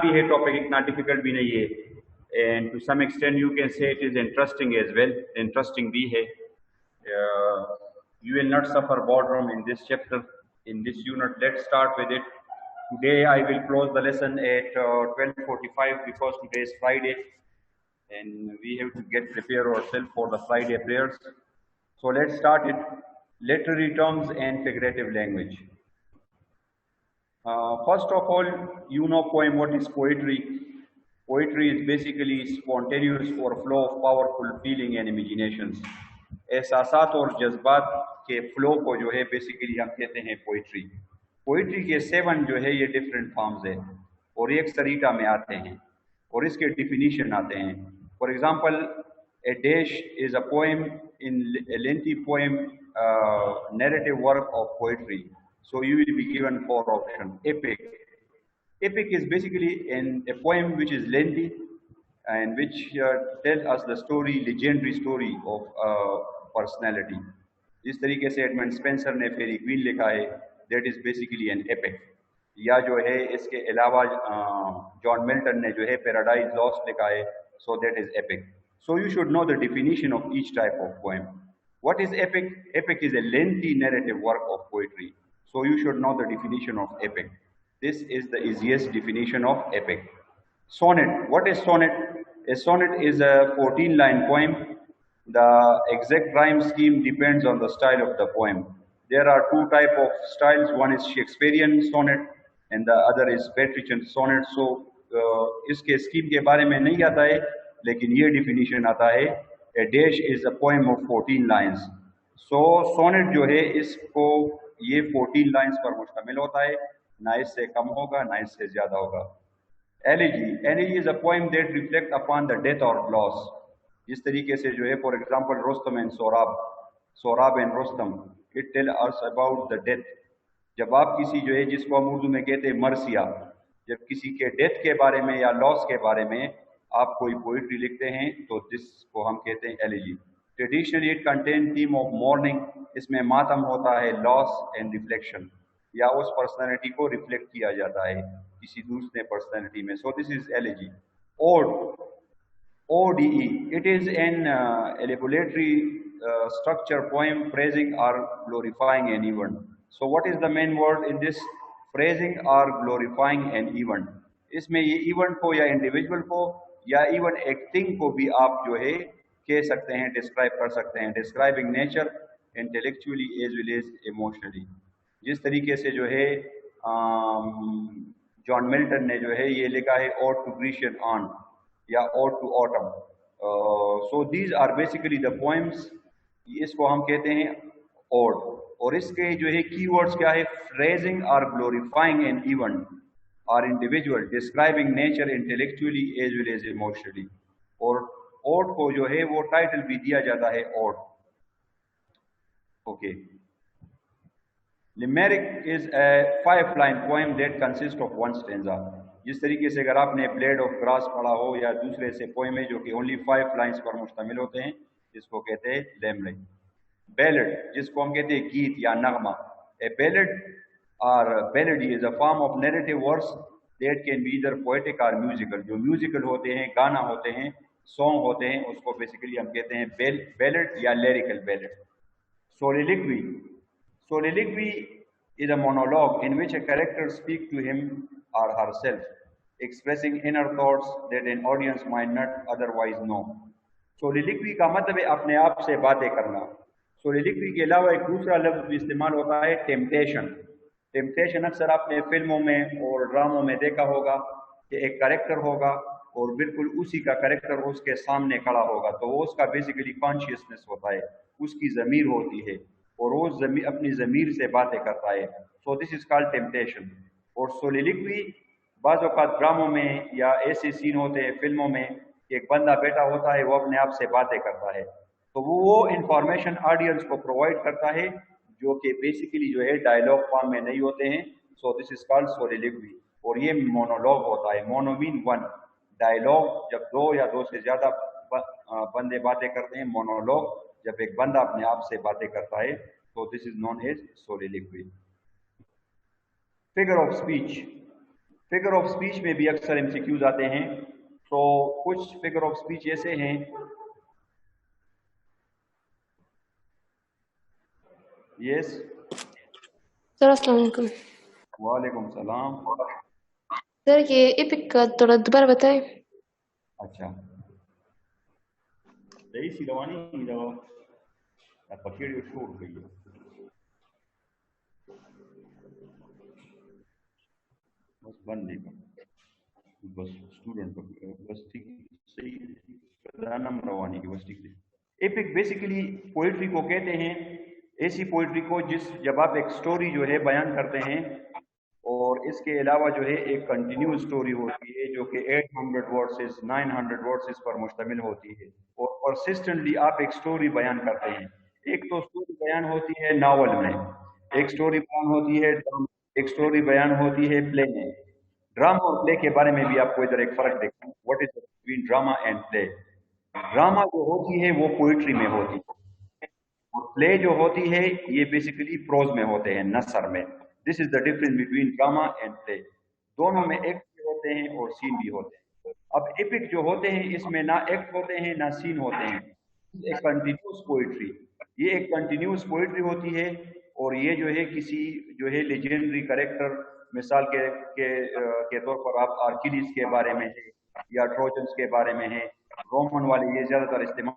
भी है टॉपिक, इतना डिफिकल्ट भी नहीं है, and to some extent you can say it is interesting as well, interesting भी है. You will not suffer boredom in this chapter, in this unit. Let's start with it. Today I will close the lesson at 12:45 because today is Friday and we have to get prepared ourselves for the Friday prayers. So let's start it. Literary terms and figurative language. First of all, you know poem. What is poetry? Poetry is basically spontaneous overflow of powerful feeling and imaginations. एहसासात और जज्बात के flow को जो है basically हम कहते हैं poetry. Poetry के 7 जो है ये डिफरेंट फॉर्म्स है और एक सरीटा में आते हैं और इसके डिफिनीशन आते हैं. For example, A dash is a poem in lengthy poem narrative work of poetry. So you will be given 4 options. Epic. Epic is basically a poem which is lengthy and which tells us the story, legendary story of personality. जिस तरीके से Edmund Spenser ने फेरी queen लिखा है, that is basically an epic. या जो है इसके अलावा जॉन मिल्टन ने जो है पैराडाइज लॉस्ट लिखा है, so that is epic. So you should know the definition of each type of poem. What is epic? Epic is a lengthy narrative work of poetry. So you should know the definition of epic. This is the easiest definition of epic. Sonnet. What is sonnet? A sonnet is a 14-line poem. The exact rhyme scheme depends on the style of the poem. There are 2 types of styles. One is Shakespearean sonnet and the other is Petrarchan sonnet. So इसके scheme के बारे में नहीं आता है, लेकिन ये definition आता है. A dash is a poem of 14 lines. So sonnet जो है इसको ये 14 lines पर मुश्तमिल होता है, ना इससे कम होगा ना इससे ज़्यादा होगा. Elegy. Elegy is a poem that reflects upon the death or loss. इस तरीके से जो है, for example, Rustam and Sohrab, Sohrab and Rustam, it tell us about the death. जब आप किसी जो है, जिसको हम उर्दू में कहते हैं मरसिया, जब किसी के डेथ के बारे में या लॉस के बारे में आप कोई पोइट्री लिखते हैं तो जिसको हम कहते हैं elegy. Traditionally it contain theme of morning. इसमें मातम होता है, लॉस एंड रिफ्लेक्शन, या उस पर्सनैलिटी को रिफ्लेक्ट किया जाता है किसी दूसरे पर्सनैलिटी में. So this is elegy. Ode. ODE. It is an elaboratory structure poem praising or glorifying an event. So what is the main word in this? Praising or glorifying an event. इसमें ये event को या individual को या even एक thing को भी आप जो है कह सकते हैं, डिस्क्राइब कर सकते हैं. Describing nature intellectually as well as emotionally. जिस तरीके से जो है जॉन मिल्टन ने जो है ये लिखा है ओड टू ग्रीशियन ऑन या ode to autumn. So these are basically the poems. इसको हम कहते हैं ओड. और इसके जो है कीवर्ड्स क्या है? फ्रेजिंग और ग्लोरीफाइंग एन इवेंट और individual, describing nature intellectually as well as emotionally. और ओड को जो है वो टाइटल भी दिया जाता है ode. Okay. Limerick is a 5-line poem that consists of 1 stanza. जिस तरीके से अगर आपने ब्लेड ऑफ ग्रास पढ़ा हो या दूसरे से पोएम है जो कि ओनली 5 लाइन्स पर मुश्तमिल होते हैं, जिसको कहते हैं लेमरिक. बैलेड, जिसको हम कहते हैं गीत या नगमा. ए बैलेड और ballade is a form of narrative verse that can be either poetic और म्यूजिकल. जो म्यूजिकल होते हैं, गाना होते हैं, सॉन्ग होते हैं, उसको बेसिकली हम कहते हैं बैलेड या lyrical ballad. Soliloquy. Soliloquy is a monologue in which a character speaks to him or herself, expressing inner thoughts that an audience might not otherwise know. Soliloquy का मतलब है अपने आप से बातें करना. Soliloquy के अलावा एक दूसरा लफ्ज़ भी इस्तेमाल होता है, टेम्पटेशन. टेम्पटेशन अक्सर आपने फिल्मों में और ड्रामों में देखा होगा कि एक कैरेक्टर होगा और बिल्कुल उसी का कैरेक्टर उसके सामने खड़ा होगा, तो वो उसका बेसिकली कॉन्शियसनेस होता है, उसकी ज़मीर होती है और वो अपनी ज़मीर से बातें करता है. सो दिस इज कॉल्ड टेम्पटेशन. और सोलिलिक्वी बाज़ औक़ात ड्रामों में या ऐसे सीन होते हैं फिल्मों में कि एक बंदा बैठा होता है, वो अपने आप से बातें करता है, तो वो इंफॉर्मेशन ऑडियंस को प्रोवाइड करता है जो कि बेसिकली जो है डायलॉग फॉर्म में नहीं होते हैं. So this is called soliloquy. और ये मोनोलॉग होता है. Mono mean 1. डायलॉग जब 2 या 2 से ज़्यादा बंदे बातें करते हैं. मोनोलॉग जब एक बंदा अपने आप से बातें करता है. तो this is known as soliloquy. Figure of speech. Figure of speech में भी अक्सर एमसीक्यूज आते हैं। तो कुछ फिगर ऑफ स्पीच ऐसे हैं। यस। सर अस्सलाम वालेकुम। वालेकुम सलाम। सर ये एपिक का थोड़ा दोबारा बताएं। अच्छा, यही सिलवानी जो पखेड़ी छोड़ गई है, बस बंद नहीं कर, बस स्टूडेंट बस ठीक सही नाम रवानी की बस ठीक है। एपिक बेसिकली पोइट्री को कहते हैं, ऐसी पोइट्री को जिस जब आप एक स्टोरी जो है बयान करते हैं और इसके अलावा जो है एक कंटिन्यूस स्टोरी होती है जो कि 800 वर्सेस 900 वर्सेस पर मुश्तमिल होती है और परसिस्टेंटली आप एक स्टोरी बयान करते हैं। एक तो स्टोरी बयान होती है नावल में, एक स्टोरी बयान होती है एक स्टोरी बयान होती है प्ले में। ड्रामा और प्ले के बारे में भी आपको इधर एक फर्क देखना है, what is between drama and play. Drama जो होती है वो पोइट्री में होती है और प्ले जो होती है ये बेसिकली प्रोज में होते हैं, नसर में। This is the difference between drama and play. दोनों में एक्ट भी होते हैं और सीन भी होते हैं। अब एपिक जो होते हैं इसमें ना एक्ट होते हैं ना सीन होते हैं, एक कंटिन्यूस पोइट्री। ये एक कंटिन्यूस पोइट्री होती है और ये जो है किसी जो है लेजेंडरी करेक्टर, मिसाल के तौर पर आप आर्किलिस के बारे में है या ट्रोजन्स के बारे में है, रोमन वाले ये ज्यादातर इस्तेमाल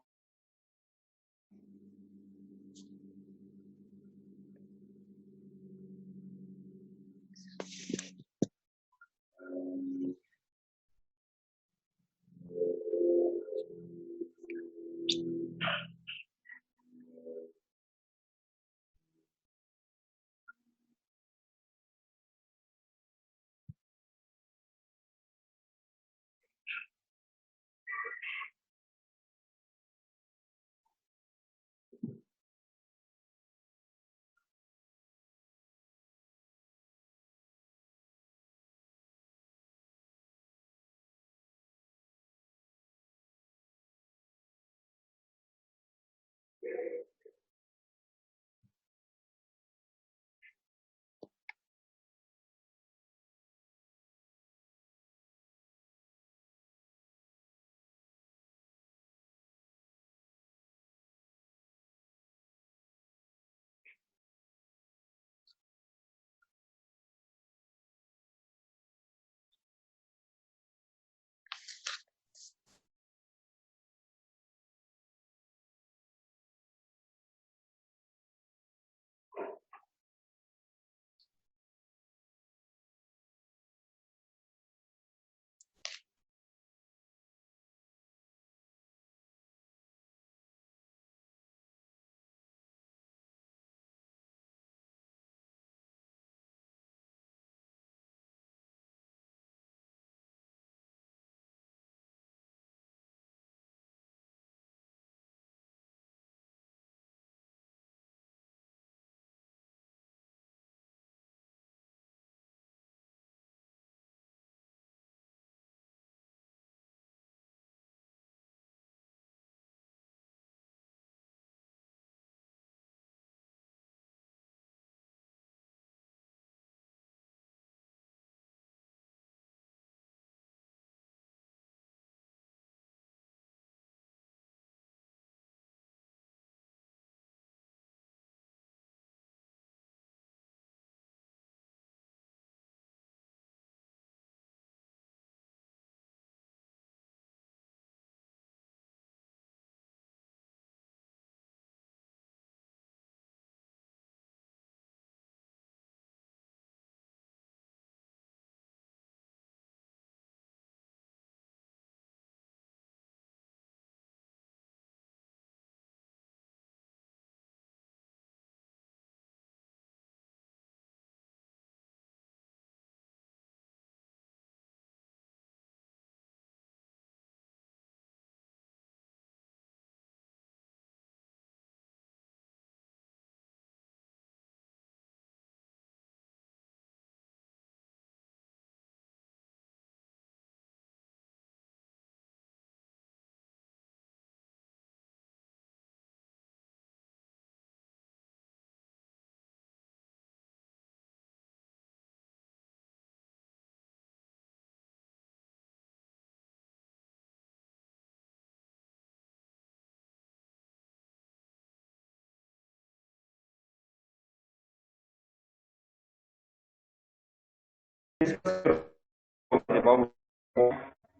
about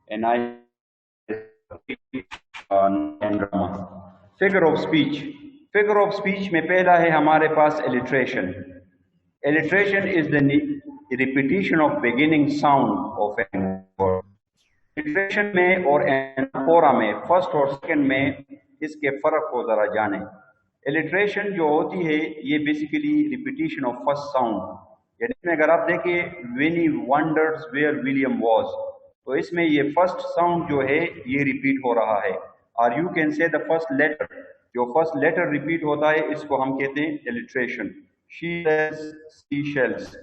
and I drama. Figure of speech. Figure of speech में पहला है हमारे पास alliteration. Alliteration is the repetition of beginning sound of a word. Alliteration में और anaphora में फर्स्ट और सेकंड में इसके फर्क को जरा जाने. Alliteration जो होती है ये basically repetition of first sound, यानी इसमें अगर आप देखें when he wonders where William was, तो इसमें ये फर्स्ट साउंड जो है ये रिपीट हो रहा है. और you can say the first letter, जो फर्स्ट लेटर रिपीट होता है इसको हम कहते हैं alliteration. She shells,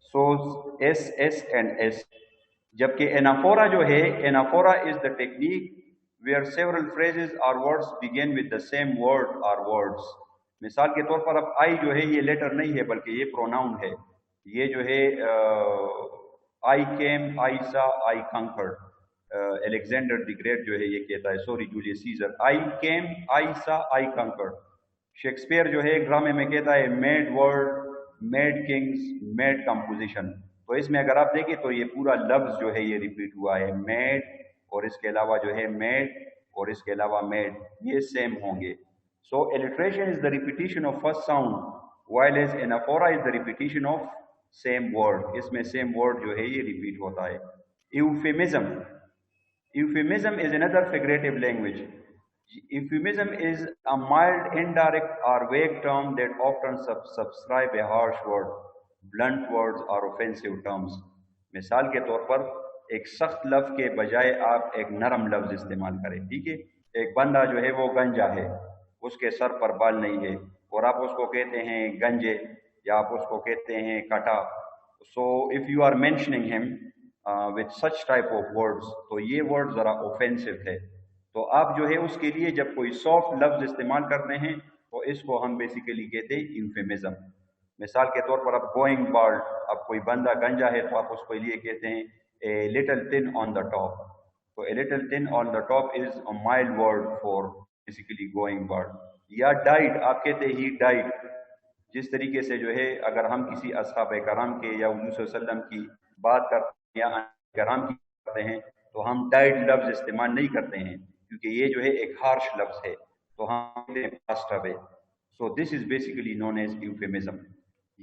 so S S and S. जबकि एनाफोरा जो है, anaphora is the technique where several phrases और words begin with the same word और वर्ड्स. मिसाल के तौर पर अब आई जो है ये लेटर नहीं है बल्कि ये प्रोनाउन है. ये जो है आई केम, आई सा, आई कंकर्ड. एलेक्जेंडर द ग्रेट जो है ये कहता है, सॉरी जूलियस सीजर, आई केम, आई सा, आई कंकर्ड. शेक्सपियर जो है ड्रामे में कहता है made word, made kings, mad composition. तो इसमें अगर आप देखें तो ये पूरा लफ्ज जो है ये रिपीट हुआ है, मेड और इसके अलावा जो है मेड और इसके अलावा मेड, ये सेम होंगे. So alliteration is the repetition of first sound, while as anaphora is the repetition of same word. इसमें सेम वर्ड जो है ये रिपीट होता है. Euphemism. Euphemism is another figurative language. Euphemism is a mild, indirect or vague term that often subscribe a harsh word, blunt words or offensive terms. मिसाल के तौर पर एक सख्त लफ्ज के बजाय आप एक नरम लफ्ज इस्तेमाल करें. ठीक है, एक बंदा जो है वो गंजा है, उसके सर पर बाल नहीं है और आप उसको कहते हैं गंजे या आप उसको कहते हैं कटा. So if you are mentioning him with such type of words, तो ये वर्ड ज़रा ऑफेंसिव है. तो आप जो है उसके लिए जब कोई सॉफ्ट लफ्ज इस्तेमाल करते हैं तो इसको हम बेसिकली कहते हैं यूफेमिज्म. मिसाल के तौर पर आप गोइंग बाल्ड, अब कोई बंदा गंजा है तो आप उसके लिए कहते हैं a little thin on the top. तो a little thin on the top is a mild word for basically going bald. या डाइड, आप कहते हैं ही डाइड. जिस तरीके से जो है अगर हम किसी असहाब कराम के या हुज़ूर सल्लल्लाहु अलैहि वसल्लम की बात करते हैं या कराम की करते हैं तो हम डाइड लफ्ज इस्तेमाल नहीं करते हैं क्योंकि ये जो है एक हार्श लफ्ज है, तो हम कहते हैं passed away. So this is basically known as euphemism.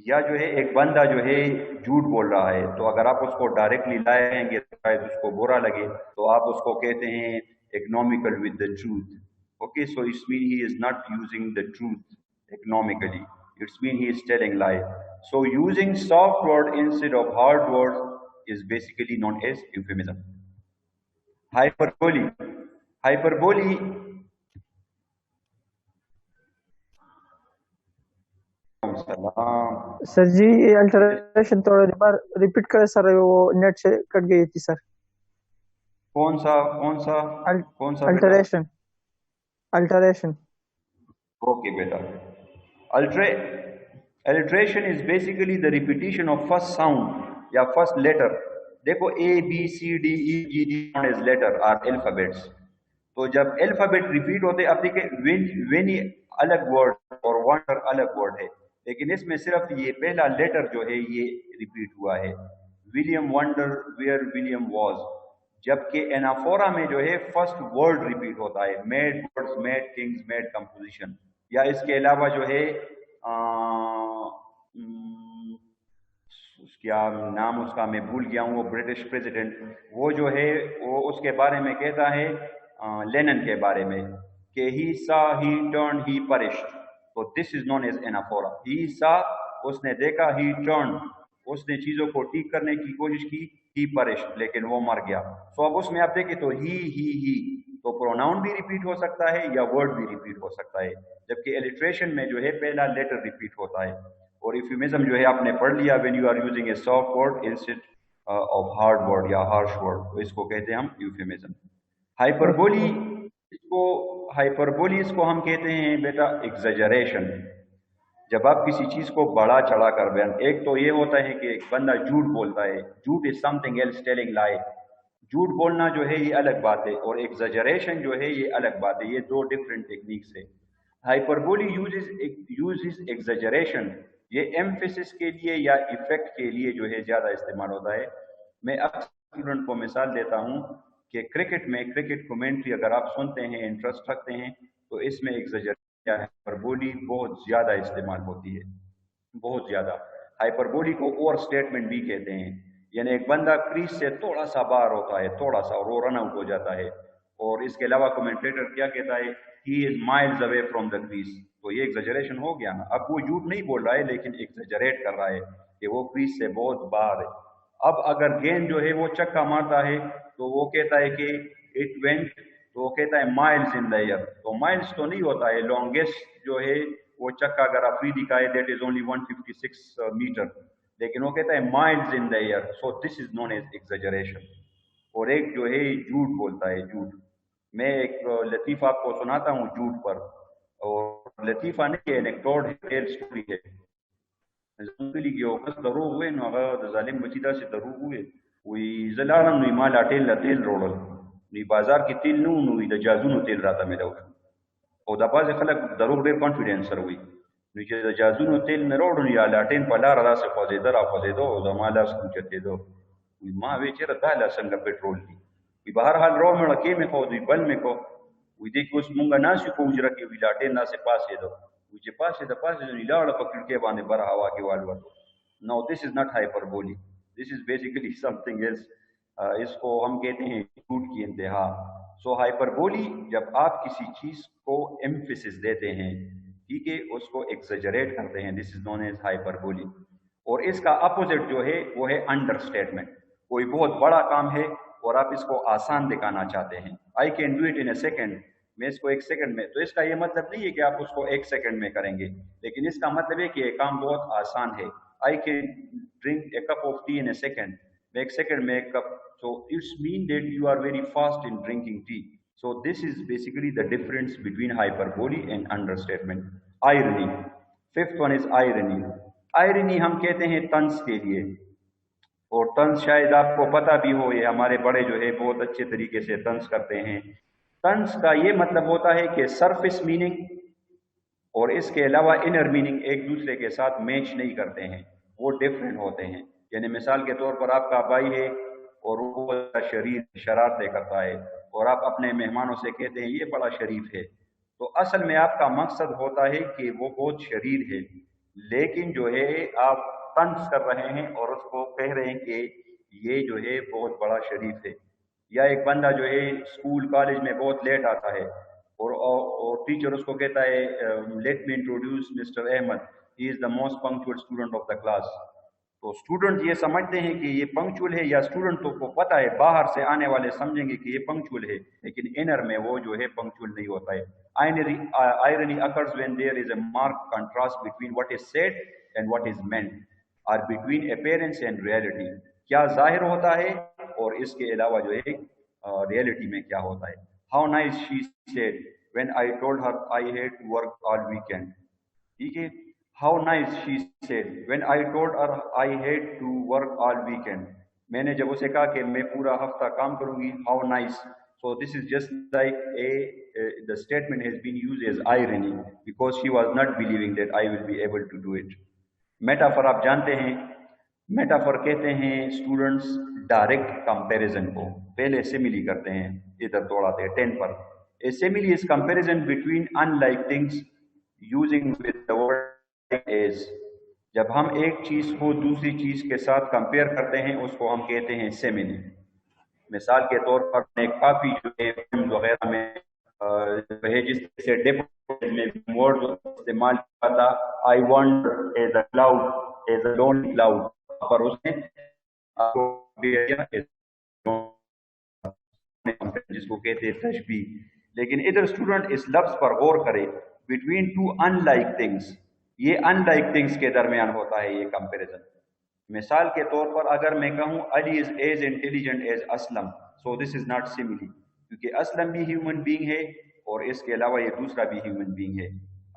या जो है एक बंदा जो है झूठ बोल रहा है तो अगर आप उसको डायरेक्टली लाएंगे तो शायद उसको बुरा लगे, तो आप उसको कहते हैं economical with the truth. Okay, so it's mean he is not using the truth economically, it's mean he is telling lie. So using soft word instead of hard words is basically known as euphemism. Hyperbole. Hyperbole. Sir ji ये alteration थोड़ा बार repeat करें sir, वो net से cut गई थी sir. कौन सा अल्टरेशन. अल्टरेशन. ओके बेटा. Alliteration is basically the repetition of first sound या first letter. देखो A, B, C, D, E, G, D as letter are alphabets. तो जब अल्फाबेट रिपीट होते, अब देखिए वेनी अलग वर्ड और वंडर अलग वर्ड है, लेकिन इसमें सिर्फ ये पहला लेटर जो है ये रिपीट हुआ है. William wonder where William was. जबकि एनाफोरा में जो है फर्स्ट वर्ड रिपीट होता है, mad words, mad kings, mad composition. या इसके अलावा जो है क्या नाम उसका मैं भूल गया हूँ, वो ब्रिटिश प्रेसिडेंट, वो जो है वो उसके बारे में कहता है लेनन के बारे में कि ही सा, ही टर्न, ही परिश्ड. तो this is known as anaphora. He saw, उसने देखा, ही टर्न, उसने चीजों को ठीक करने की कोशिश की, ही परिश्ड, लेकिन वो मर गया. सो अब उसमें आप देखें तो ही, तो प्रोनाउन भी रिपीट हो सकता है या वर्ड भी रिपीट हो सकता है. जबकि एलिट्रेशन में जो है पहला लेटर रिपीट होता है. और यूफेमिज्म जो है आपने पढ़ लिया, when you are using a soft word instead of hard word या हार्श वर्ड, तो इसको कहते हैं हम यूफेमिज्म. हाइपरबोली इसको हम कहते हैं बेटा एग्जेजरेशन. जब आप किसी चीज को बड़ा चढ़ा कर बयान, एक तो ये होता है कि एक बंदा झूठ बोलता है, झूठ इज समथिंग एल्स, टेलिंग लाई. झूठ बोलना जो है ये अलग बात है और एग्जेजरेशन जो है ये अलग बात है. ये दो डिफरेंट टेक्निक्स है. हाइपरबोली uses exaggeration ये एम्फेसिस के लिए या इफेक्ट के लिए जो है ज़्यादा इस्तेमाल होता है। मैं अक्सर स्टूडेंट को मिसाल देता हूँ कि क्रिकेट में क्रिकेट कमेंट्री अगर आप सुनते हैं, इंटरेस्ट रखते हैं, तो इसमें एग्जैजरेशन या हाइपरबोली बहुत ज़्यादा इस्तेमाल होती है, बहुत ज़्यादा। हाइपरबोली को ओवर स्टेटमेंट भी कहते हैं, यानी एक बंदा क्रीज से थोड़ा सा बाहर होता है, थोड़ा सा, और वो रन आउट हो जाता है। और इसके अलावा कमेंटेटर क्या कहता है, he is miles away from the crease. तो ये एग्जैजरेशन हो गया ना। अब वो झूठ नहीं बोल रहा है, लेकिन एग्जैजरेट कर रहा है कि वो क्रीज से बहुत बाहर है। अब अगर गेंद जो है वो चक्का मारता है, तो वो कहता है कि इट वेंट, तो वो कहता है माइल्स इन द एयर। तो माइल्स तो नहीं होता है, लॉन्गेस्ट जो है वो चक्का अगर आपने दिखाए दैट इज ओनली 156 मीटर, लेकिन वो कहता है miles in the air. So this is known as exaggeration. और एक जो है झूठ बोलता है, झूठ। मैं एक लतीफ़ा आपको सुनाता हूँ झूठ पर, और लतीफ़ा नहीं है, एनेक्डोट है, टेल स्टोरी है। زموږ یو کس دروغ وای، نو هغه د ظالم بچی داسې دروغ وای، وی زه لاړم نو ما لا تیل روړل، نو بازار کې تیل نه و، نو د جازونو تیل راته ملاو شو. او د بعضې خلک دروغ ډېر کانفیډنس سره وایي، نو چې د جازونو تیل نه راوړو، نو یا لاټین په لاره داسې خوځېده را خوځېده او زما لاس اوچتېده. وی ما وی چېرې دا لا څنګه پټرول دي؟ وی بهرحال راومړه کې مې خو دوی بل مې کو. وی دې کې اوس مونږ ناست یو په حجره کې، وی لاټین داسې پاسېده، وی چې پاسېده نو لاړه په کړکۍ باندې بره هوا کې والوته. نو this is not hyperbole, this is basically something else. इसको हम कहते हैं झूठ की इंतहा। सो हाइपरबोली जब आप किसी चीज को एम्फेसिस देते हैं, ठीक है, उसको एक्सजरेट करते हैं, this is known as hyperbole. और इसका अपोजिट जो है वो है अंडरस्टेटमेंट। कोई बहुत बड़ा काम है और आप इसको आसान दिखाना चाहते हैं, I can do it in A second, मैं इसको एक सेकंड में, तो इसका ये मतलब नहीं है कि आप उसको एक सेकंड में करेंगे, लेकिन इसका मतलब है कि ये काम बहुत आसान है। I can drink A cup of T in A second, मैं एक सेकंड में एक cup, so it's mean that you are very fast in drinking tea. So this is basically the difference between hyperbole and understatement. Irony, fifth one is irony. Irony हम कहते हैं तंज के लिए, और तंज शायद आपको पता भी हो, ये हमारे बड़े जो है बहुत अच्छे तरीके से तंज करते हैं। तंज का ये मतलब होता है कि सरफेस मीनिंग और इसके अलावा इनर मीनिंग एक दूसरे के साथ मैच नहीं करते हैं, वो डिफरेंट होते हैं। यानी मिसाल के तौर पर आपका भाई है और वो शरीर शरारतें करता है, और आप अपने मेहमानों से कहते हैं ये बड़ा शरीफ है, तो असल में आपका मकसद होता है कि वो बहुत शरीर है, लेकिन जो है आप तंज कर रहे हैं और उसको कह रहे हैं कि ये जो है बहुत बड़ा शरीफ है। या एक बंदा जो है स्कूल कॉलेज में बहुत लेट आता है, और टीचर उसको कहता है let me introduce mister Ahmed, he is the most punctual student of the class. तो स्टूडेंट ये समझते हैं कि ये पंक्चुअल है, या स्टूडेंट को पता है, बाहर से आने वाले समझेंगे कि ये पंक्चुअल है, लेकिन इनर में वो जो है पंक्चुअल नहीं होता है। Irony occurs when there is a marked contrast between what is said and what is meant, or between appearance and reality। क्या जाहिर होता है और इसके अलावा जो है रियलिटी में क्या होता है। How nice she said when I told her I had to work all weekend। ठीक है, How nice she said when I told her I had to work all weekend। मैंने जब उसे कहा कि मैं पूरा हफ्ता काम करूंगी, how nice। So this is just like the statement has been used as irony because she was not believing that I will be able to do it। Metaphor आप जानते हैं, मेटाफर कहते हैं स्टूडेंट्स डायरेक्ट कंपैरिजन को, पहले simile करते हैं, इधर दौड़ाते हैं 10 पर। A simile is comparison between unlike things using with the word as. जब हम एक चीज को दूसरी चीज के साथ कंपेयर करते हैं उसको हम कहते हैं सिमिली। मिसाल के तौर पर एक काफी जो है वगैरह में जिससे में वर्ड इस्तेमाल किया था, I want as a cloud as a lonely cloud, पर उसने आपको जिसको कहते हैं तशबीह। लेकिन इधर स्टूडेंट इस लफ्ज पर गौर करे, बिटवीन टू अनलाइक थिंग्स, ये अनलाइक थिंग्स के दरमियान होता है ये कंपैरिजन। मिसाल के तौर पर अगर मैं कहूं Ali is as intelligent as Aslam, so this is not simile, क्योंकि असलम भी ह्यूमन बीइंग है और इसके अलावा ये दूसरा भी ह्यूमन बीइंग है।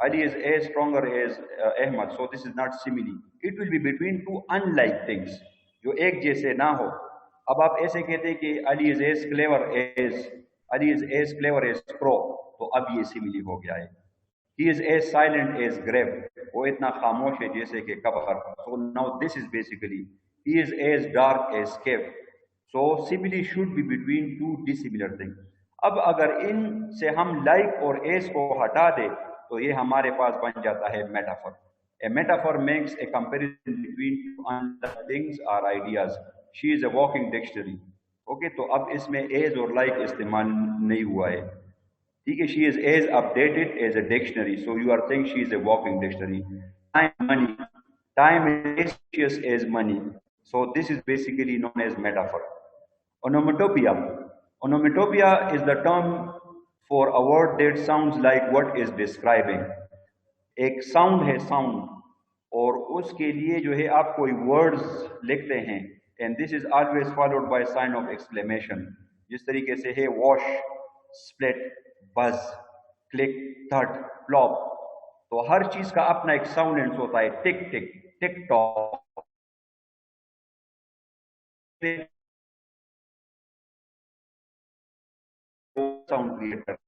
Ali is as stronger as Ahmed, so this is not simile, it will be between two unlike things जो एक जैसे ना हो। अब आप ऐसे कहते हैं कि Ali is as clever as pro, तो अब ये सिमिली हो गया है। He is as silent as grave. वो इतना खामोश है जैसे कि कब्र. So now this is basically, he is as dark as cave. So simile should be between two dissimilar things. अब अगर इन से हम like और as को हटा दे तो ये हमारे पास बन जाता है metaphor. A metaphor makes a comparison between two other things or ideas. She is a walking dictionary. Okay, तो अब इसमें as और like इस्तेमाल नहीं हुआ है. ठीक है, she is as updated as a dictionary. So you are saying she is a walking dictionary. Time, money. Time is as precious as money. So this is basically known as metaphor. Onomatopoeia. Onomatopoeia is the term for a word that sounds like what is describing. एक sound है sound, और उसके लिए जो है आप कोई words लिखते हैं, and this is always followed by sine of exclamation. जिस तरीके से है वॉश, स्प्लिट, बज, क्लिक, थर्ड, फ्लॉप. तो हर चीज का अपना एक साउंड एंड होता है. टिक टिक, टिक टॉक, साउंड क्रिएट करता है.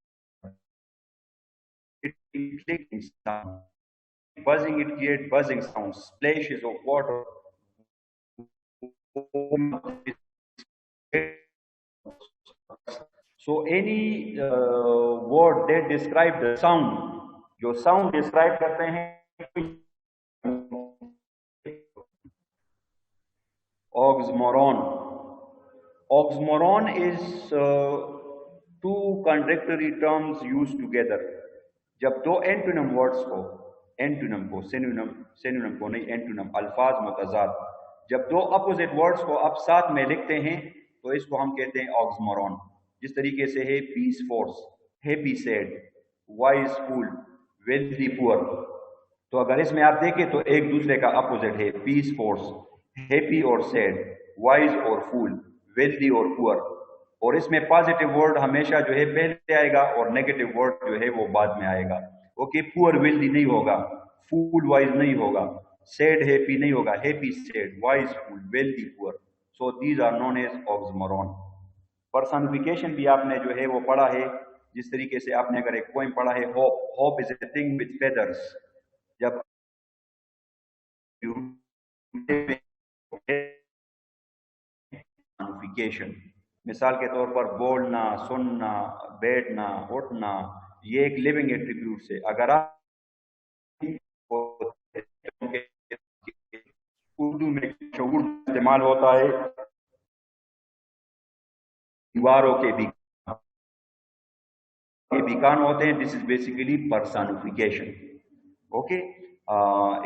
clicking sound. Buzzing, it creates buzzing sounds. Splashes of water. So any word that describe the sound, जो sound describe करते हैं, oxymoron. Oxymoron is two contradictory terms used together. जब दो antonym words को, antonym को, synonym को नहीं, antonym, अल्फाज मुतजाद, जब दो अपोजिट वर्ड्स को आप साथ में लिखते हैं तो इसको हम कहते हैं ऑक्सीमोरॉन. जिस तरीके से है peace force, happy sad, wise fool, wealthy poor. तो अगर इसमें आप देखें तो एक दूसरे का अपोजिट है. पीस फोर्स, हैप्पी और सैड, वाइज और फूल, वेल्दी और पुअर. और इसमें पॉजिटिव वर्ड हमेशा जो है पहले आएगा और नेगेटिव वर्ड जो है वो बाद में आएगा. ओके, पुअर वेल्दी नहीं होगा, फूल वाइज नहीं होगा, सैड हैप्पी नहीं होगा, happy sad, wise fool, wealthy poor. So these are known as oxymoron. Personification भी आपने जो है वो पढ़ा है. जिस तरीके से आपने अगर एक पोएम पढ़ा है, hope, hope is a thing with feathers. जब पर्सनिफिकेशन, मिसाल के तौर पर बोलना, सुनना, बैठना, उठना, ये एक लिविंग एट्रीब्यूट से. अगर आप उर्दू में शऊर इस्तेमाल होता है, दीवारों के बीकान होते हैं. This is basically personification. Okay,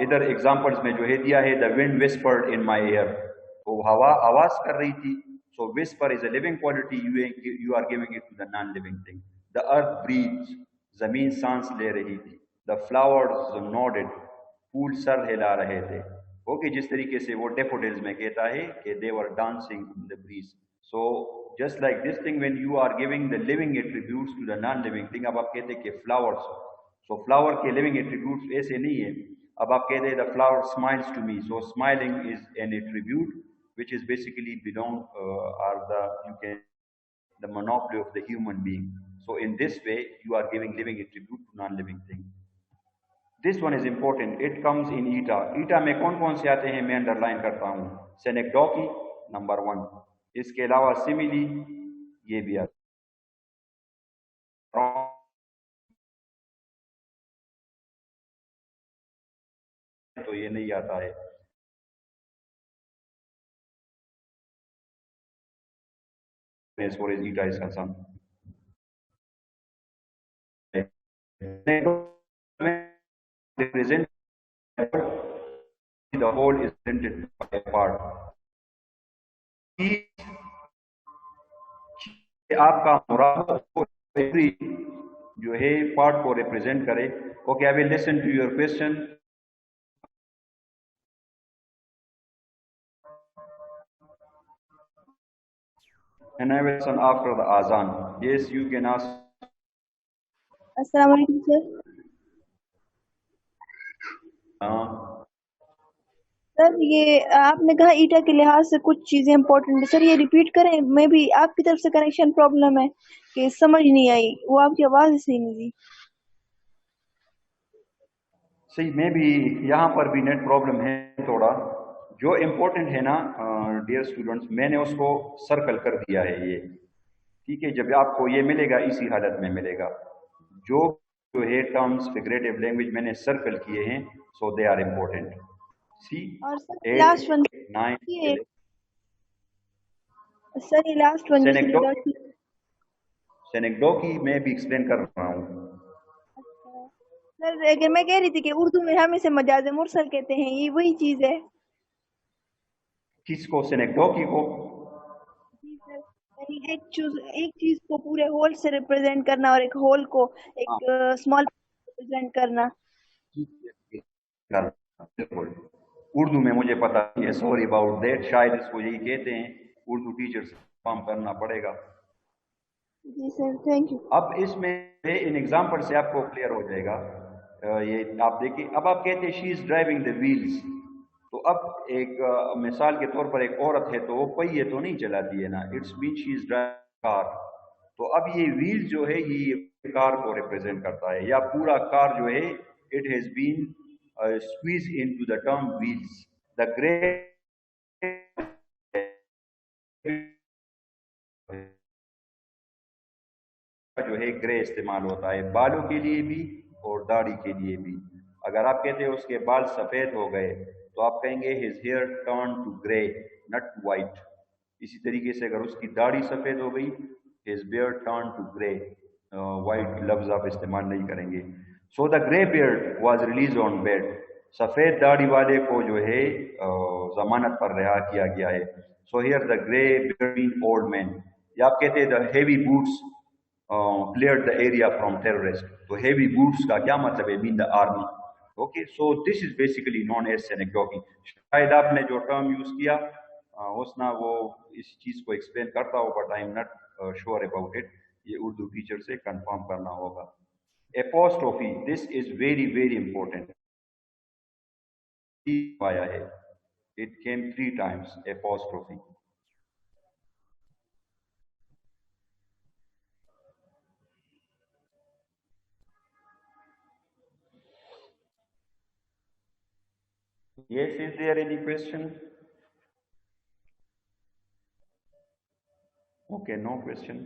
इधर एग्जांपल्स में जो है दिया है, the wind whispered in my year. तो हवा आवाज कर रही थी. So whisper is a living quality, you are giving it to the non-living thing. The earth breathes, जमीन सांस ले रही थी. The flowers nodded, फूल सर हिला रहे थे. ओके, जिस तरीके से वो डेफोडिल्स में कहता है कि they were dancing in the breeze. So just like this thing, when you are giving the living attributes to the non-living thing, अब आप कहते हैं कि flowers. So flower के living attributes ऐसे नहीं है. अब आप कहते हैं the flower smiles to me. So smiling is an attribute which is basically belong the monopoly of the human being. So in this way you are giving living attribute to non-living thing. This one is important. It comes in eta. Eta में कौन कौन से आते हैं मैं underline करता हूँ. सेनेक्डोकी number 1. इसके अलावा सिमिली ये भी आता है, तो ये नहीं आता है. As far as eta is concerned, represent the whole is presented by a part. आपका मुराद जो है पार्ट को रिप्रेजेंट करे. Okay, I will listen to your question. And I will listen after the azan. Yes, you can ask. अस्सलाम वालेकुम sir. Sir ये आपने कहा ईटा के लिहाज से कुछ चीजें इम्पोर्टेंट है. सर ये रिपीट करें. मैं भी आपकी तरफ से कनेक्शन प्रॉब्लम है कि समझ नहीं आई. वो आपकी आवाज ही सही नहीं थी. सही में भी यहाँ पर भी नेट प्रॉब्लम है थोड़ा। जो इम्पोर्टेंट है ना डियर स्टूडेंट्स, मैंने उसको सर्कल कर दिया है ये, ठीक है। जब आपको ये मिलेगा इसी हालत में मिलेगा। जो जो है टर्म्स फिगरेटिव लैंग्वेज मैंने सर्कल किए हैं, सो दे आर इम्पोर्टेंट। सी और सर 8, लास्ट वन 9 ये सर ये लास्ट वन जो सेनेक्डोकी सिनेडोकी। सेनेक्डोकी मैं भी एक्सप्लेन कर रहा हूँ। सर अगर मैं कह रही थी कि उर्दू में हम इसे मजाज मुरसल कहते हैं, ये वही चीज है। किसको? सेनेक्डोकी को? जी सर, यानी एक चीज को पूरे होल से रिप्रेजेंट करना और एक होल को हाँ, एक स्मॉल रिप्रेजेंट करना। बिल्कुल। उर्दू में मुझे पता नहीं है, सॉरी अबाउट दैट, शायद इसको यही कहते हैं। उर्दू टीचर से काम करना पड़ेगा। जी सर, थैंक यू। अब इसमें इन एग्जाम्पल से आपको क्लियर हो जाएगा। ये आप देखिए, अब आप कहते हैं she is driving the wheels. तो अब एक मिसाल के तौर पर एक औरत है तो वो पहिए तो नहीं चलाती है ना, it's mean she is driving car. तो अब ये व्हील जो है ये कार को रिप्रेजेंट करता है, या पूरा कार जो है it has been squeeze into the term wheels. The grey जो है ग्रे इस्तेमाल होता है बालों के लिए भी और दाढ़ी के लिए भी। अगर आप कहते हैं उसके बाल सफ़ेद हो गए तो आप कहेंगे his hair turn to grey, not white. इसी तरीके से अगर उसकी दाढ़ी सफ़ेद हो गई, his beard turn to grey, white लफ्ज आप इस्तेमाल नहीं करेंगे। So the grey beard was release on bed. सफ़ेद दाढ़ी वाले को जो है जमानत पर रिहा किया गया है। So here the grey beard mean old man. या आप कहते हैं the heavy boots cleared the area from terrorists। तो heavy boots का क्या मतलब है? mean the army। okay, so this is basically known as synecdoche। शायद आपने जो टर्म यूज किया उसना वो इस चीज को एक्सप्लेन करता हो, but I am not sure about it. ये उर्दू टीचर से कंफर्म करना होगा। Apostrophe, this is very very important. आया है, it came 3 times apostrophe. Yes, is there any question? Okay, no question।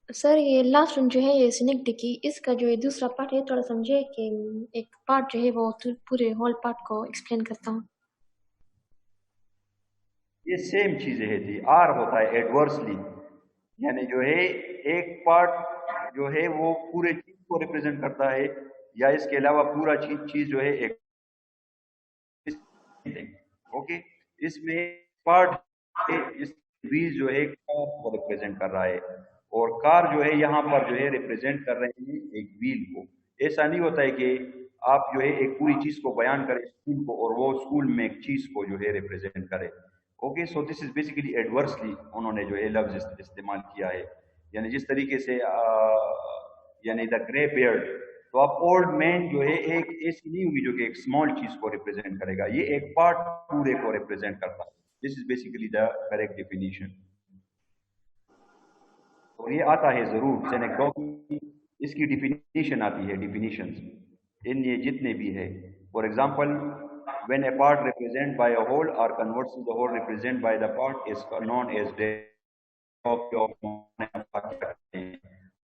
Sir ये लास्ट वन जो है ये सिनेक्टिकी, इसका जो ये दूसरा पार्ट है थोड़ा समझे कि एक पार्ट जो है वो पूरे होल पार्ट को एक्सप्लेन करता हूँ। ये सेम चीजें है थी। आर होता है एडवर्सली, यानी जो है एक पार्ट जो है वो पूरे चीज को रिप्रेजेंट करता है, या इसके अलावा पूरा चीज जो है एक। ओके, इसमें पार्ट इस व्हील जो है कार को रिप्रेजेंट कर रहा है, और कार जो है यहाँ पर जो है रिप्रेजेंट कर रहे हैं एक व्हील को। ऐसा नहीं होता है कि आप जो है एक पूरी चीज को बयान करें स्कूल को, और वो स्कूल में एक चीज को जो है रिप्रेजेंट करे। Okay, so this is basically adversely उन्होंने जो है लफ्ज इस्तेमाल किया है। यानी जिस तरीके से यानी द ग्रे बियर्ड, तो आप ओल्ड मैन जो है एक ऐसी नहीं होगी जो कि एक स्मॉल चीज को रिप्रेजेंट करेगा, ये एक पार्ट पूरे को रिप्रेजेंट करता है। This is basically the correct definition. और ये आता है जरूर सेनेक्डोकी, इसकी डिफिनीशन आती है, डिफिनीशंस इन ये जितने भी है। For example, when a part represented by a whole or converts to the whole represented by the part is known as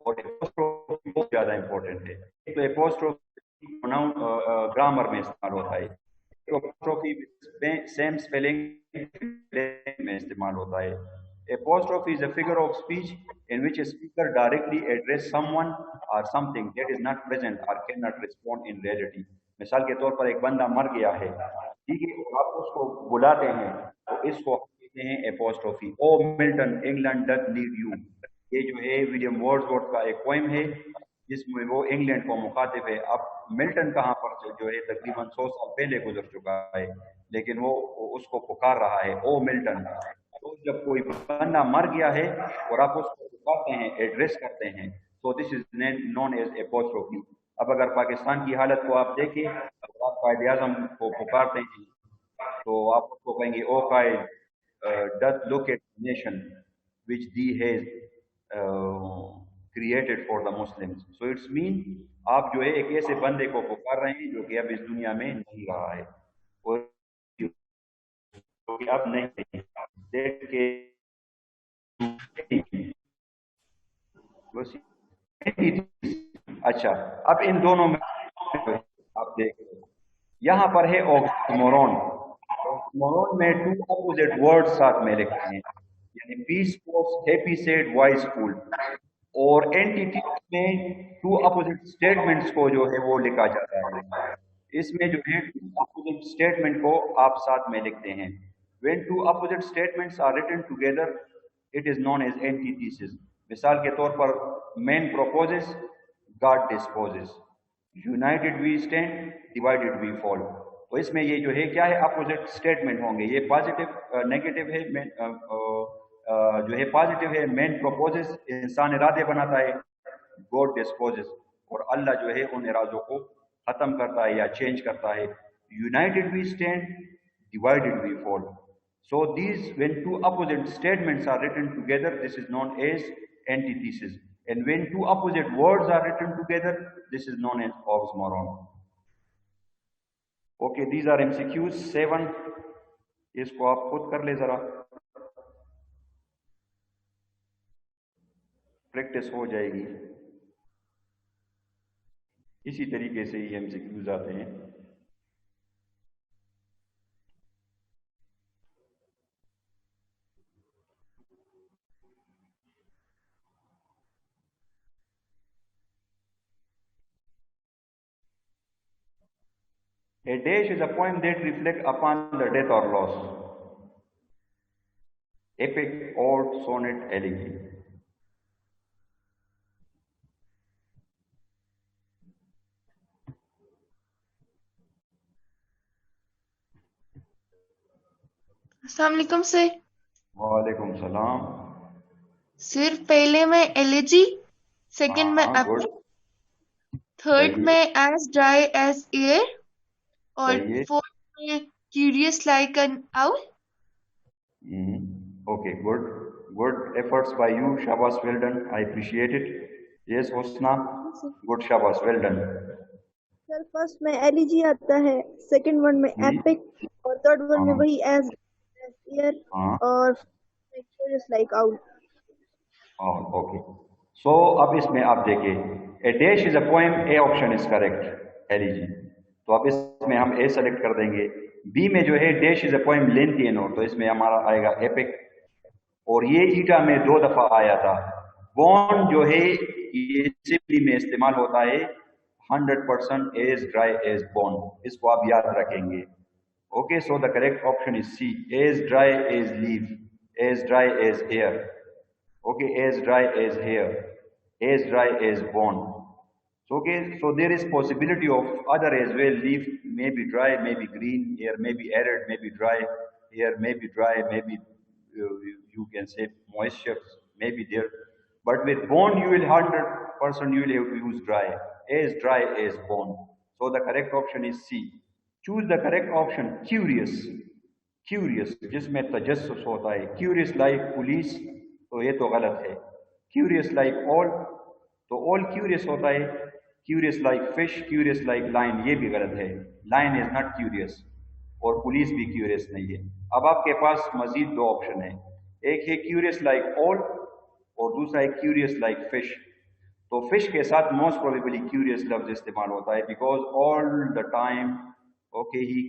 और एपोस्ट्रोफी बहुत ज्यादा इंपॉर्टेंट है। तो एपोस्ट्रोफी प्रोनाउन ग्रामर में इस्तेमाल होता है। एपोस्ट्रोफी सेम स्पेलिंग में इस्तेमाल होता है। Apostrophe is a figure of speech in which a speaker directly address someone or something that is not present or cannot respond in reality। मिसाल के तौर पर एक बंदा मर गया है, ठीक है, और आप उसको बुलाते हैं तो इसको कहते हैं apostrophe. O Milton, England doth need you. ये जो है विलियम वर्ड्सवर्थ का एक पोएम है जिसमें वो इंग्लैंड को मुखातिब है। अब मिल्टन कहाँ पर जो है तकरीबन 100 साल पहले गुजर चुका है, लेकिन वो उसको पुकार रहा है ओ मिल्टन। तो जब कोई बंदा मर गया है और आप उसको पुकारते हैं, एड्रेस करते हैं, तो this is known as apostrophe. अब अगर पाकिस्तान की हालत को आप देखें, अगर आप कायद आजम को पुकारते हैं तो आप उसको कहेंगे ओ कायद, doth look at nation which thee has created for the Muslims. So it's mean आप जो है एक ऐसे बंदे को पुकार रहे हैं जो कि अब इस दुनिया में नहीं रहा है और जो कि अब नहीं है। That के बस अच्छा, अब इन दोनों में आप देखें यहाँ पर है ऑक्सीमोरॉन। ऑक्सीमोरॉन में टू अपोजिट वर्ड्स साथ में लिखते हैं, यानी peace force happy sad wise fool, और एंटिटी में टू अपोजिट स्टेटमेंट्स को जो है वो लिखा जाता है। इसमें जो है टू अपोजिट स्टेटमेंट को आप साथ में लिखते हैं। When two opposite statements are written together it is known as antithesis. मिसाल के तौर पर man proposes, God disposes, united we stand, divided we fall. तो इसमें ये जो है क्या है, अपोजिट स्टेटमेंट होंगे। ये पॉजिटिव नेगेटिव है, जो है पॉजिटिव है, मैन प्रोपोजेस, इंसान इरादे बनाता है, गॉड डिस्पोजेस, और अल्लाह जो है उन इरादों को खत्म करता है या चेंज करता है। United we stand, divided we fall. So these, when two opposite statements are written together, this is known as antithesis. And when two opposite words are written together, this is known as oxymoron. Okay, these are MCQs 7. इसको आप खुद कर ले जरा, practice हो जाएगी। इसी तरीके से ही MCQs आते हैं। A dash is a poem that reflects upon the death or loss. Epic, ode, sonnet, elegy. अस्सलाम वालेकुम सर। वालेकुम सलाम। सर पहले में एलिजी, सेकंड में हाँ, एपिक, गुड, थर्ड सही है, में एज ड्राई एज एयर, और सही है। फोर्थ में curious like an owl. Okay, good, good efforts by you. Shabash, well done. I appreciate it. Yes, Husna, good, Shabash, well done. Sir first में elegy आता है, सेकंड वन में जी, epic, और थर्ड वन में हाँ, वही एज ईयर, हाँ, और curious like owl. Okay. So अब इसमें आप देखिए, a dash is a poem, a option is correct, elegy. तो अब इसमें हम ए सेलेक्ट कर देंगे। बी में जो है dash is a poem lengthy an, तो इसमें हमारा आएगा एपिक, और ये ईटा में 2 दफा आया था। बॉन्ड जो है ये सिंपली में इस्तेमाल होता है 100% एज ड्राई एज बॉन्ड, इसको आप याद रखेंगे। Okay, so the correct option is C, as dry as leaf, as dry as air. Okay, as dry as hair, as dry as bone. So, okay, so there is possibility of other as well. Leaf may be dry, may be green, air may be arid, may be dry, air may be dry, maybe you can say moisture may be there. But with bone, you will 100% you will have to use dry as bone. So the correct option is C. Choose the correct option. Curious, curious जिसमें तजस्सुस होता है, curious like police, तो ये तो गलत है। Curious like all, तो all curious होता है। Curious like fish, curious like line, ये भी गलत है। लाइन इज नॉट क्यूरियस, और पुलिस भी क्यूरियस नहीं है। अब आपके पास मजीद 2 ऑप्शन है, एक है क्यूरियस लाइक ऑल और दूसरा है क्यूरियस लाइक फिश। तो फिश के साथ मोस्ट प्रोबेबली क्यूरियस लफ्ज इस्तेमाल होता है, because all the time okay he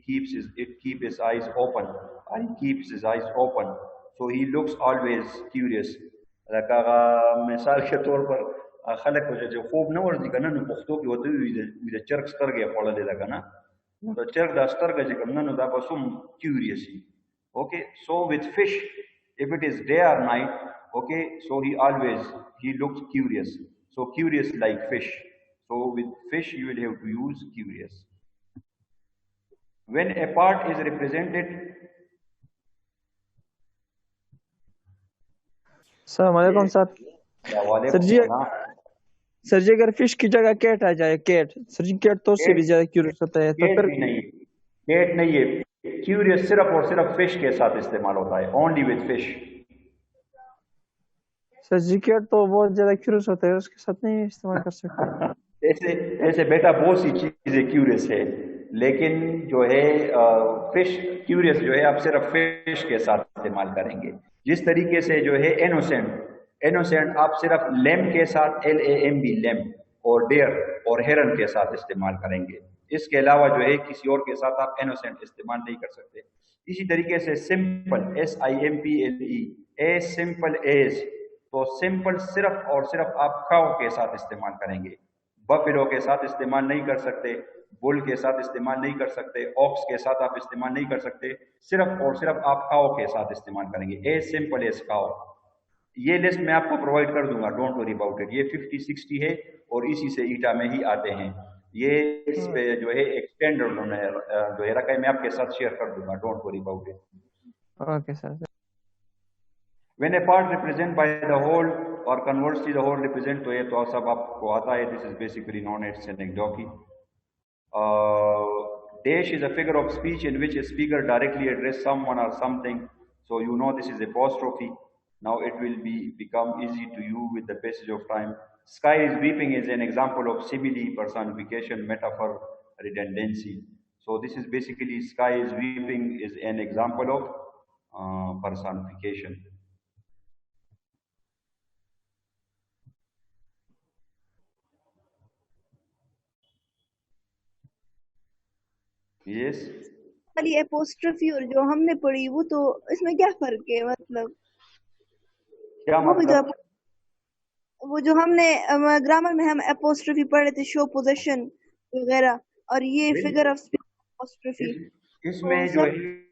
keep his eyes open, and he keeps his eyes open, so he looks always curious. لکه مثال کے طور پر خلک چې خوب نه ورځي کنه، نو پښتو کې وته وي د چرګ سترګې خړلې ده کنه، نو د چرګ د سترګې چې کوم نو دا بسوم curious. Okay, so with fish, if it is day or night, okay, so he looks curious, so curious like fish. So with fish you will have to use curious. When a part is represented, अस्सलाम वालेकुम sir. Sir जी अगर fish की जगह cat आ जाए, cat sir जी, cat तो उससे भी ज्यादा क्यूरियस होता है, तो फिर नहीं, कैट नहीं है, क्यूरियस सिर्फ और सिर्फ फिश के साथ इस्तेमाल होता है, only with fish. Sir GK तो बहुत ज्यादा क्यूरियस होता है, उसके साथ नहीं इस्तेमाल कर सकते। ऐसे ऐसे बेटा बहुत सी चीजें क्यूरियस है, लेकिन जो है फिश क्यूरियस जो है आप सिर्फ फिश के साथ इस्तेमाल करेंगे। जिस तरीके से जो है इनोसेंट आप सिर्फ लेम के साथ LAMB लेम और डेयर और हेरन के साथ इस्तेमाल करेंगे। इसके अलावा जो है किसी और के साथ आप इनोसेंट इस्तेमाल नहीं कर सकते। इसी तरीके से simple SIMPLE as simple as, तो सिंपल सिर्फ और सिर्फ आप काउ के साथ इस्तेमाल करेंगे, बफेलो के साथ इस्तेमाल नहीं कर सकते, बुल के साथ इस्तेमाल नहीं कर सकते, ऑक्स के साथ आप इस्तेमाल नहीं कर सकते, सिर्फ और सिर्फ आप काउ के साथ इस्तेमाल करेंगे। As simple as cow. ये लिस्ट मैं आपको प्रोवाइड कर दूंगा, डोंट वरी अबाउट इट। ये 50-60 है और इसी से ईटा में ही आते हैं। ये इस पे जो है एक्सटेंड जो है रकम मैं आपके साथ शेयर कर दूंगा, don't worry about it. Okay sir. When a part represent by the whole or conversely the whole represent, तो ये तो सब आपको आता है। This is basically known as synecdoche. Dash is a figure of speech in which a speaker directly address someone or something. So you know this is apostrophe. Now it will become easy to you with the passage of time. Sky is weeping is an example of simile, personification, metaphor, redundancy. So this is basically sky is weeping is an example of personification. Yes. वाली apostrophe और जो हमने पढ़ी वो तो इसमें क्या फर्क है? मतलब क्या वो भी मतलब? वो जो हमने ग्रामर में हम एपोस्ट्रोफी पढ़े थे, शो पोजीशन वगैरह, और ये फिगर ऑफ स्पीच एपोस्ट्रोफी। इसमें जो है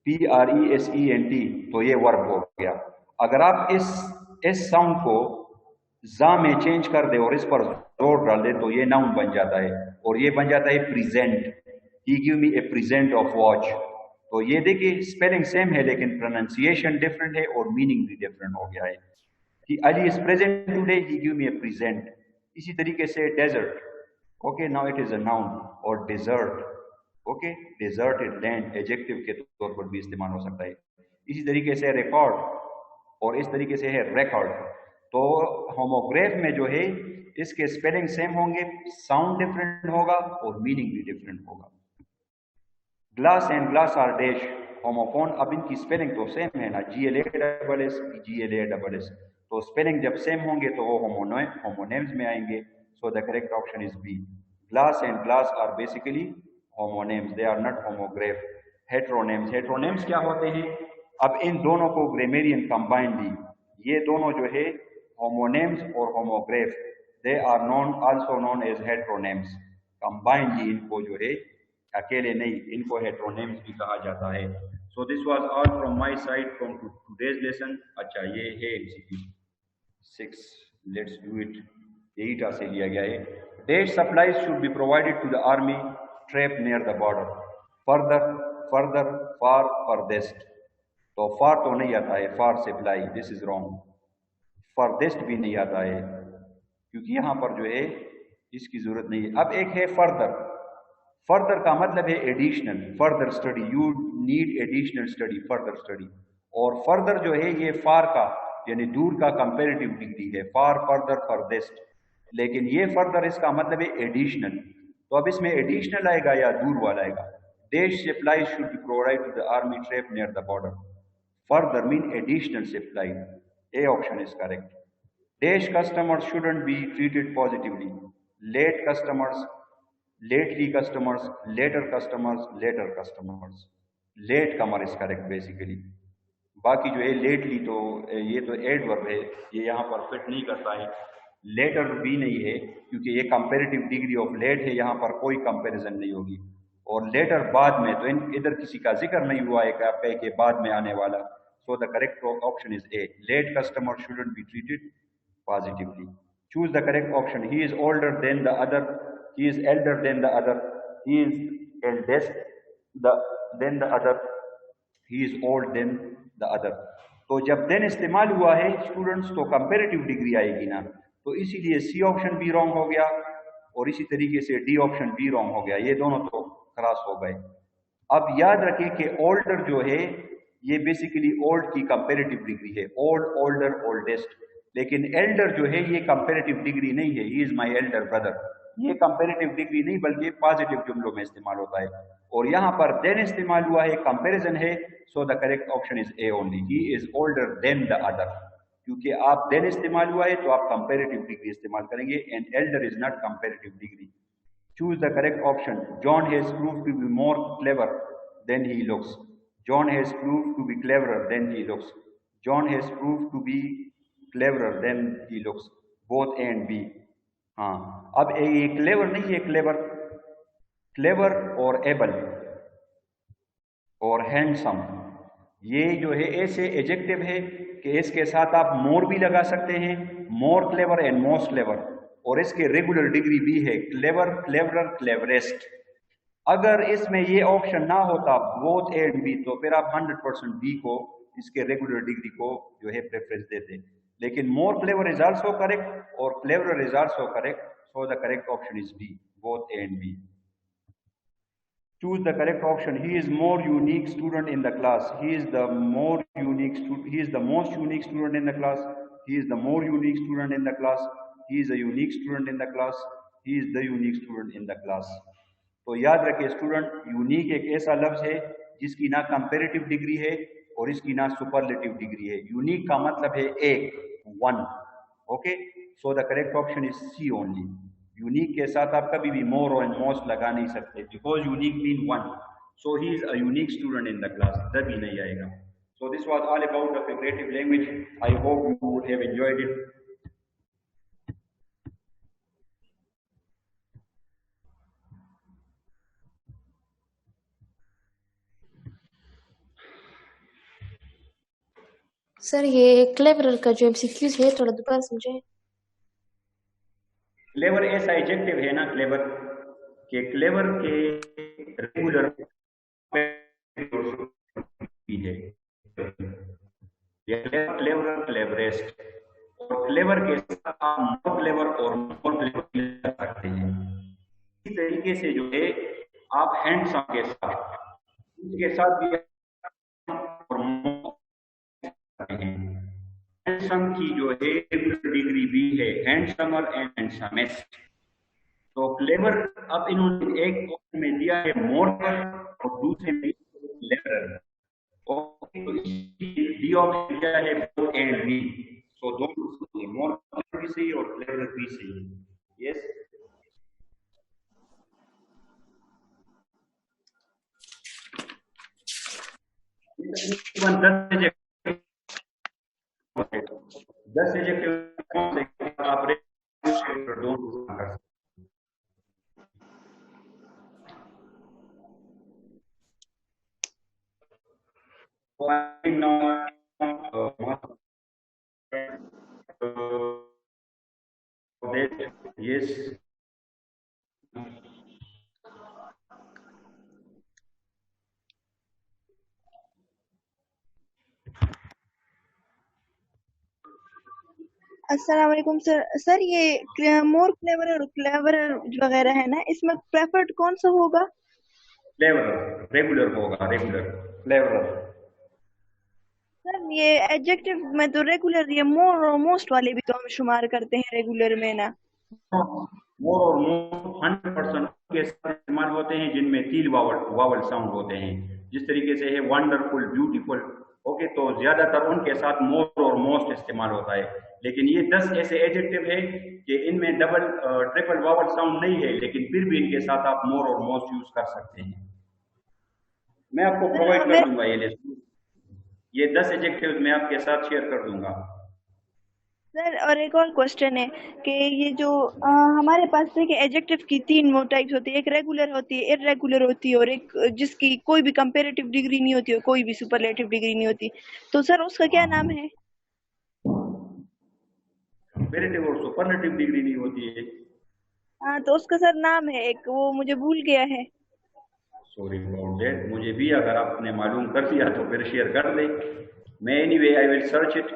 PRESENT, तो ये वर्ब हो गया। अगर आप इस साउंड को जा में चेंज कर दे और इस पर जोर डाल दे तो ये नाउन बन जाता है और ये बन जाता है present. He give me a present of watch. तो ये देखिए स्पेलिंग सेम है लेकिन प्रोनाउंसिएशन डिफरेंट है और मीनिंग भी डिफरेंट हो गया है। कि Ali is present today, he give me a present. इसी तरीके से desert, okay now it is a noun. और desert, okay deserted land adjective के तौर पर भी इस्तेमाल हो सकता है। इसी तरीके से रिकॉर्ड और इस तरीके से है रिकॉर्ड। तो होमोग्राफ में जो है इसके स्पेलिंग सेम होंगे, साउंड डिफरेंट होगा और मीनिंग भी डिफरेंट होगा। Glass and glass are dash homophone. अब इनकी स्पेलिंग तो सेम है ना, GLASS GLASS। तो स्पेलिंग जब सेम होंगे तो वो होमोनेम्स में आएंगे। So the correct option is B. Glass and glass are basically homonyms, they are not homograph. Heteronyms, heteronyms क्या होते हैं? अब इन दोनों को ग्रामेरियन कंबाइंडली, ये दोनों जो है होमोनेम्स और homograph, they are also known as heteronyms. Combinedly इनको जो है अकेले नहीं, इनको हेट्रोनेम्स भी कहा जाता है। So this was all from my side from today's lesson. अच्छा ये है MCQ 6, लेट्स डू इट। एटा से लिया गया है। Aid supplies should be provided to the army trapped near the border. Further, far, furthest. तो far तो नहीं आता है, far supply, this is wrong. Furthest भी नहीं आता है क्योंकि यहाँ पर जो है इसकी जरूरत नहीं है। अब एक है further। फर्दर का मतलब है additional, further study, you need additional study, further study. और फर्दर जो है ये फार का यानी दूर का कंपैरेटिव डिग्री है, फार, फर्दर, फर्देस्ट। लेकिन ये फर्दर इसका मतलब है एडिशनल। तो अब इसमें एडिशनल आएगा या दूर वाला आएगा? These supply should be provided to the army trap near the border. Further mean additional supply. A option is correct. These customers shouldn't be treated positively. Late customers, lately customers, later customers, later customers। late comer is correct basically। बाकी जो है lately तो ये तो adverb है, ये यहाँ पर फिट नहीं करता है। later भी नहीं है क्योंकि ये कंपैरेटिव डिग्री ऑफ लेट है, यहाँ पर कोई कंपैरिजन नहीं होगी। और लेटर बाद में, तो इधर किसी का जिक्र नहीं हुआ है कि आप कहे कि बाद में आने वाला। So the correct option is A, let customer shouldn't be treated positively. Choose the correct option. He is older than the other, he is elder than the other, he is eldest, the then the other, he is old then the other. तो जब then इस्तेमाल हुआ है students तो comparative degree आएगी ना, तो इसीलिए सी ऑप्शन भी रॉन्ग हो गया और इसी तरीके से डी ऑप्शन भी रॉन्ग हो गया, ये दोनों तो क्रॉस हो गए। अब याद रखें कि ओल्डर जो है ये बेसिकली ओल्ड की कंपेरेटिव डिग्री है, ओल्ड, ओल्डर, ओल्डेस्ट। लेकिन एल्डर जो है ये कंपेरेटिव डिग्री नहीं है, he is my Elder brother, ये कंपेरेटिव डिग्री नहीं बल्कि पॉजिटिव जुमलों में इस्तेमाल होता है। और यहाँ पर देन इस्तेमाल हुआ है, कंपैरिजन है, सो the correct option is A only, he is older than the other. क्योंकि आप देन इस्तेमाल हुआ है तो आप कंपेरेटिव डिग्री इस्तेमाल करेंगे, and Elder is not comparative degree. Choose the correct option. John has proved to be more clever than he looks. John has proved to be cleverer than he looks. John has proved to be cleverer than he looks. Both A and B. हाँ, अब ये clever नहीं है, clever, clever और able और handsome, ये जो है ऐसे एडजेक्टिव है कि इसके साथ आप मोर भी लगा सकते हैं, more clever and most clever, और इसके रेगुलर डिग्री भी है, क्लेवर, क्लेवरर, क्लेवरेस्ट। अगर इसमें ये ऑप्शन ना होता बोथ ए एंड बी, तो फिर आप 100% बी को, इसके रेगुलर डिग्री को जो है प्रेफरेंस देते। लेकिन more clever is also correct और cleverer is also correct, so the correct option is B, both A and B. Choose the correct option. He is more unique student in the class. He is the more unique student. He is the most unique student in the class. He is the more unique student in the class. He is a unique student in the class. He is the unique student in the class. तो याद रखिए student, unique एक ऐसा लफ्ज है जिसकी ना comparative degree है और इसकी ना सुपरलेटिव डिग्री है। यूनिक का मतलब है एक, one. Okay, so the correct option is C only. Unique के साथ आप कभी भी मोर और मोस्ट लगा नहीं सकते, because unique mean one, so he is a unique student in the class, तभी नहीं आएगा। So this was all about the figurative language. I hope you would have enjoyed it. Sir ये क्लेवर का जो MCQs है थोड़ा दोबारा समझाएं। क्लेवर ऐसा एडजेक्टिव है ना, क्लेवर के, क्लेवर के रेगुलर है, क्लेवर, क्लेवरेस्ट, और क्लेवर के साथ आप मोर क्लेवर और मोर क्लेवर ले सकते हैं। इसी तरीके से जो है आप हैंडसम के साथ, इसके साथ भी हैंडसम की जो है डिग्री भी है, हैंडसमर एंड हैंडसमेस्ट। तो क्लेवर अब इन्होंने एक ऑप्शन में दिया है मोर और दूसरे में क्लेवर, और डी ऑप्शन क्या है, बोथ एंड बी। सो दोनों सही है, मोर भी सही और क्लेवर भी सही है। यस, इवन 10 एडजेक्टिव आप दोनों कर सकते। Yes. अस्सलाम वालेकुम सर। सर ये मोर क्लेवर और क्लेवर वगैरह है ना, इसमें प्रेफर्ड कौन सा होगा? क्लेवर, रेगुलर होगा, रेगुलर, क्लेवर। सर ये एडजेक्टिव में तो रेगुलर, ये मोर और मोस्ट वाले भी तो हम शुमार करते हैं रेगुलर में ना। मोर और मोस्ट 100% के साथ इस्तेमाल होते हैं जिनमें 3 वावल साउंड होते हैं। जिस तरीके से है वंडरफुल, ब्यूटीफुल, ओके, तो ज्यादातर उनके साथ मोर और मोस्ट इस्तेमाल होता है। लेकिन ये 10 ऐसे एडजेक्टिव है कि इनमें डबल ट्रिपल वावल साउंड नहीं है, लेकिन फिर भी इनके साथ आप मोर और मोस्ट यूज कर सकते हैं। मैं आपको प्रोवाइड कर दूंगा ये लिस्ट, ये 10 एडजेक्टिव मैं आपके साथ शेयर कर दूंगा। सर और एक और क्वेश्चन है कि ये जो हमारे पास देखिए एडजेक्टिव की 3 टाइप्स होती है, एक रेगुलर होती है, इररेगुलर होती है, और एक जिसकी कोई भी कंपैरेटिव डिग्री नहीं होती और कोई भी सुपरलेटिव डिग्री नहीं होती। तो सर उसका क्या नाम है? कंपैरेटिव और सुपरलेटिव डिग्री नहीं होती है। हाँ, तो उसका सर नाम है एक, वो मुझे भूल गया है। सॉरी अबाउट दैट, मुझे भी अगर आपने मालूम कर दिया तो फिर शेयर कर दे। मैं anyway I will search it,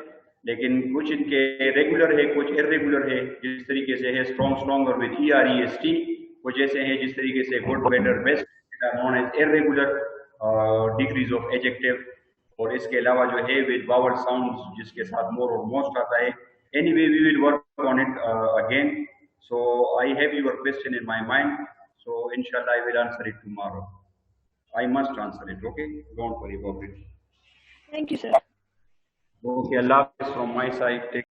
लेकिन कुछ इनके रेगुलर है, कुछ इरेगुलर है। जिस तरीके से है स्ट्रॉन्ग स्ट्रॉन्गर विद EREST, कुछ ऐसे हैं जिस तरीके से good better best known as irregular degrees of adjective, और इसके अलावा जो है विद वावल साउंड्स जिसके साथ मोर और मोस्ट आता है। Anyway we will work on it again. So I have your question in my mind, so inshallah I will answer it tomorrow. I must answer it, okay? Don't worry about it. Thank you, sir. Okay, Allah Hafiz from my side. Take